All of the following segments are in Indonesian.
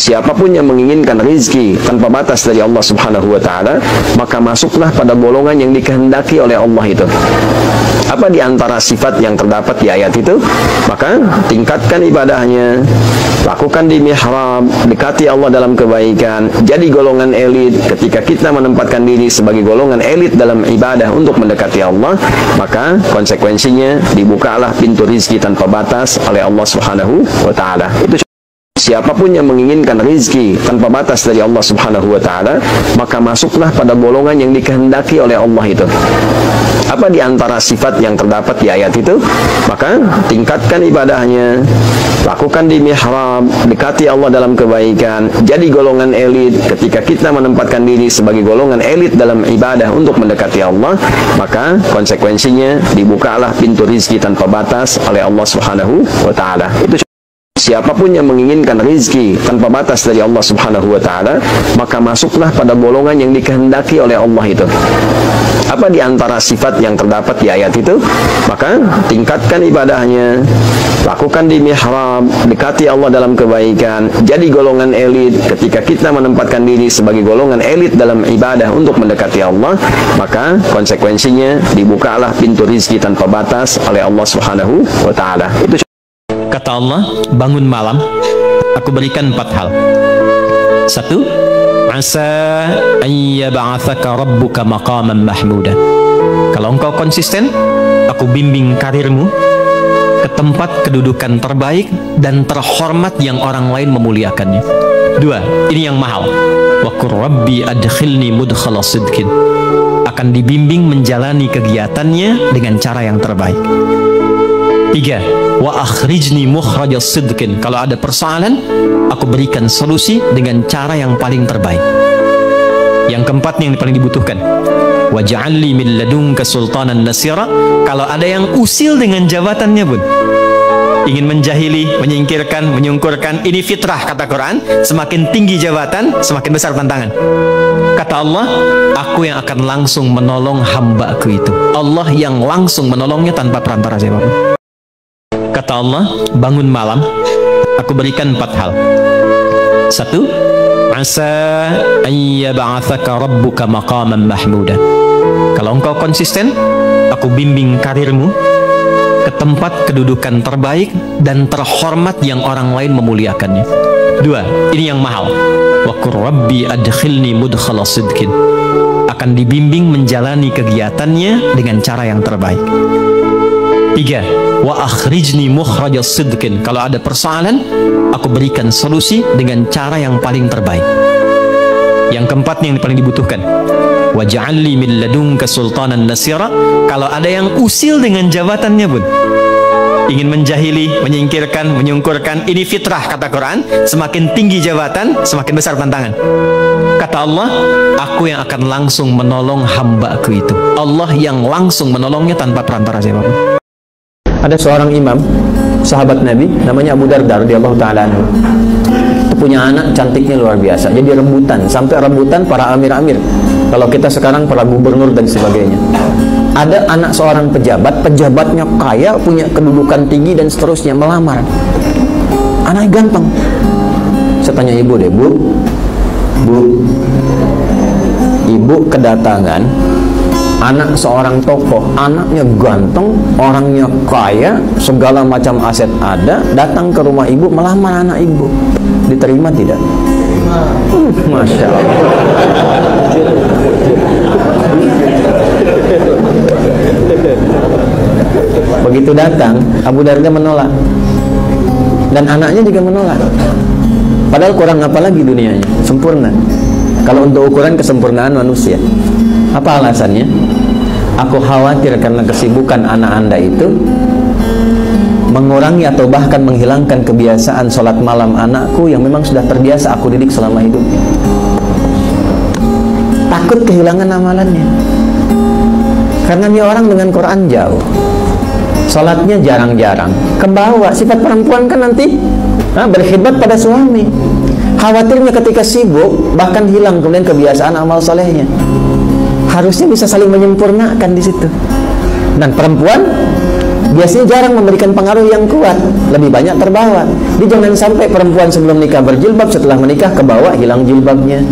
Siapapun yang menginginkan rizki tanpa batas dari Allah Subhanahu wa Ta'ala, maka masuklah pada golongan yang dikehendaki oleh Allah itu. Apa di antara sifat yang terdapat di ayat itu? Maka tingkatkan ibadahnya, lakukan di mihrab, dekati Allah dalam kebaikan, jadi golongan elit. Ketika kita menempatkan diri sebagai golongan elit dalam ibadah untuk mendekati Allah, maka konsekuensinya dibukalah pintu rizki tanpa batas oleh Allah Subhanahu wa Ta'ala. Itu siapapun yang menginginkan rizki tanpa batas dari Allah Subhanahu wa Ta'ala, maka masuklah pada golongan yang dikehendaki oleh Allah itu. Apa di antara sifat yang terdapat di ayat itu? Maka tingkatkan ibadahnya, lakukan di mihrab, dekati Allah dalam kebaikan, jadi golongan elit. Ketika kita menempatkan diri sebagai golongan elit dalam ibadah untuk mendekati Allah, maka konsekuensinya dibukalah pintu rizki tanpa batas oleh Allah Subhanahu wa Ta'ala. Itu siapapun yang menginginkan rizki tanpa batas dari Allah Subhanahu wa Ta'ala, maka masuklah pada golongan yang dikehendaki oleh Allah itu. Apa di antara sifat yang terdapat di ayat itu? Maka tingkatkan ibadahnya, lakukan di mihrab, dekati Allah dalam kebaikan, jadi golongan elit. Ketika kita menempatkan diri sebagai golongan elit dalam ibadah untuk mendekati Allah, maka konsekuensinya dibukalah pintu rizki tanpa batas oleh Allah Subhanahu wa Ta'ala. Itu kata Allah, bangun malam, aku berikan 4 hal. 1. Asa an yab'atsaka rabbuka maqaman mahmuda. Kalau engkau konsisten, aku bimbing karirmu ke tempat kedudukan terbaik dan terhormat yang orang lain memuliakannya. 2. Ini yang mahal. Wa qur rabbi adkhilni mudkhala sidqin. Akan dibimbing menjalani kegiatannya dengan cara yang terbaik. 3. Wa akhrijni mukhrajas sidqin. Kalau ada persoalan, aku berikan solusi dengan cara yang paling terbaik. Yang keempat yang paling dibutuhkan, waj'alni min ladunka sultanan nasira. Kalau ada yang usil dengan jabatannya pun, ingin menjahili, menyingkirkan, menyungkurkan, ini fitrah kata Quran. Semakin tinggi jabatan, semakin besar tantangan. Kata Allah, aku yang akan langsung menolong hambaku itu. Allah yang langsung menolongnya tanpa perantara siapapun. Kata Allah, bangun malam, aku berikan 4 hal. 1. Asa an yab'atsaka rabbuka maqaman mahmuda. Kalau engkau konsisten, aku bimbing karirmu ke tempat kedudukan terbaik dan terhormat yang orang lain memuliakannya. 2. Ini yang mahal. Wa qur rabbi adkhilni mudkhala sidqin. Akan dibimbing menjalani kegiatannya dengan cara yang terbaik. 3. Wa akhrijni mukhrajas sidqin. Kalau ada persoalan, aku berikan solusi dengan cara yang paling terbaik. Yang keempat yang paling dibutuhkan, waj'alni min ladunka sultanan nasira. Kalau ada yang usil dengan jabatannya pun, ingin menjahili, menyingkirkan, menyungkurkan, ini fitrah kata Quran. Semakin tinggi jabatan, semakin besar tantangan. Kata Allah, aku yang akan langsung menolong hambaku itu. Allah yang langsung menolongnya tanpa perantara siapapun. Ada seorang imam, sahabat Nabi, namanya Abu Darda radhiyallahu ta'ala anhu. Punya anak cantiknya luar biasa. Jadi rebutan, sampai rebutan para amir-amir. Kalau kita sekarang para gubernur dan sebagainya. Ada anak seorang pejabat, pejabatnya kaya, punya kedudukan tinggi dan seterusnya, melamar. Anaknya ganteng. Saya tanya ibu deh, Bu, ibu kedatangan anak seorang tokoh, anaknya ganteng, orangnya kaya, segala macam aset ada, datang ke rumah ibu, melamar anak ibu. Diterima tidak? Masya Allah. Begitu datang, Abu Darda menolak, dan anaknya juga menolak. Padahal kurang apa lagi dunianya? Sempurna. Kalau untuk ukuran kesempurnaan manusia. Apa alasannya? Aku khawatir karena kesibukan anak Anda itu mengurangi atau bahkan menghilangkan kebiasaan sholat malam anakku yang memang sudah terbiasa aku didik selama hidupnya. Takut kehilangan amalannya. Karena ini orang dengan Quran jauh, sholatnya jarang-jarang, kebawa sifat perempuan kan nanti berkhidmat pada suami. Khawatirnya ketika sibuk bahkan hilang kemudian kebiasaan amal solehnya. Harusnya bisa saling menyempurnakan di situ. Dan perempuan biasanya jarang memberikan pengaruh yang kuat, lebih banyak terbawa. Jadi jangan sampai perempuan sebelum nikah berjilbab, setelah menikah kebawa hilang jilbabnya.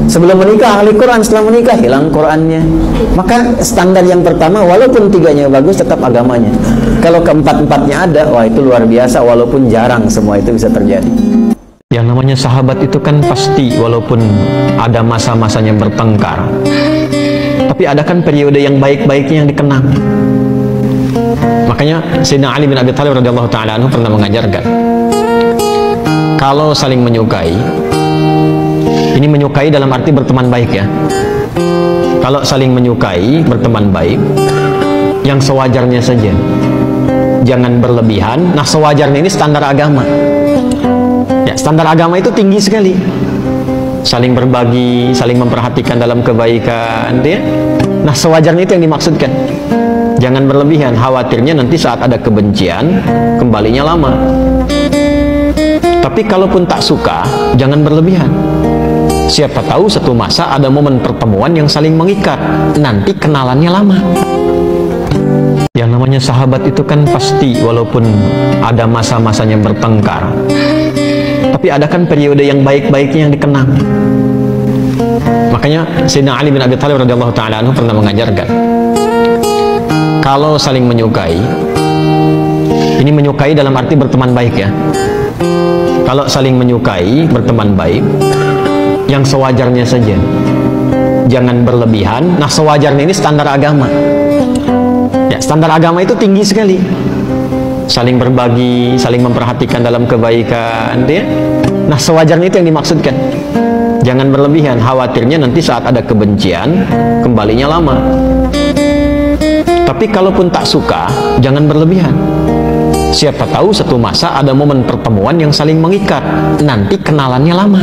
Sebelum menikah ahli Quran, setelah menikah hilang Qurannya. Maka standar yang pertama, walaupun tiganya bagus, tetap agamanya. Kalau keempat-empatnya ada, wah itu luar biasa, walaupun jarang semua itu bisa terjadi. Yang namanya sahabat itu kan pasti walaupun ada masa-masanya bertengkar, tapi ada kan periode yang baik-baiknya yang dikenang. Makanya Sayyidina Ali bin Abi Thalib radhiyallahu ta'ala anhu pernah mengajarkan, kalau saling menyukai, ini menyukai dalam arti berteman baik ya. Kalau saling menyukai, berteman baik, yang sewajarnya saja, jangan berlebihan. Nah, sewajarnya ini standar agama. Ya, standar agama itu tinggi sekali. Saling berbagi, saling memperhatikan dalam kebaikan, ya. Nah, sewajarnya itu yang dimaksudkan. Jangan berlebihan, khawatirnya nanti saat ada kebencian, kembalinya lama. Tapi kalaupun tak suka, jangan berlebihan. Siapa tahu satu masa ada momen pertemuan yang saling mengikat, nanti kenalannya lama. Yang namanya sahabat itu kan pasti walaupun ada masa-masanya bertengkar, tapi ada kan periode yang baik-baiknya yang dikenang. Makanya Sayyidina Ali bin Abi Thalib radhiyallahu ta'ala anhu pernah mengajarkan, kalau saling menyukai, ini menyukai dalam arti berteman baik ya. Kalau saling menyukai, berteman baik, yang sewajarnya saja, jangan berlebihan. Nah, sewajarnya ini standar agama. Ya, standar agama itu tinggi sekali. Saling berbagi, saling memperhatikan dalam kebaikan, ya. Nah, sewajarnya itu yang dimaksudkan. Jangan berlebihan, khawatirnya nanti saat ada kebencian, kembalinya lama. Tapi kalaupun tak suka, jangan berlebihan. Siapa tahu satu masa ada momen pertemuan yang saling mengikat, nanti kenalannya lama.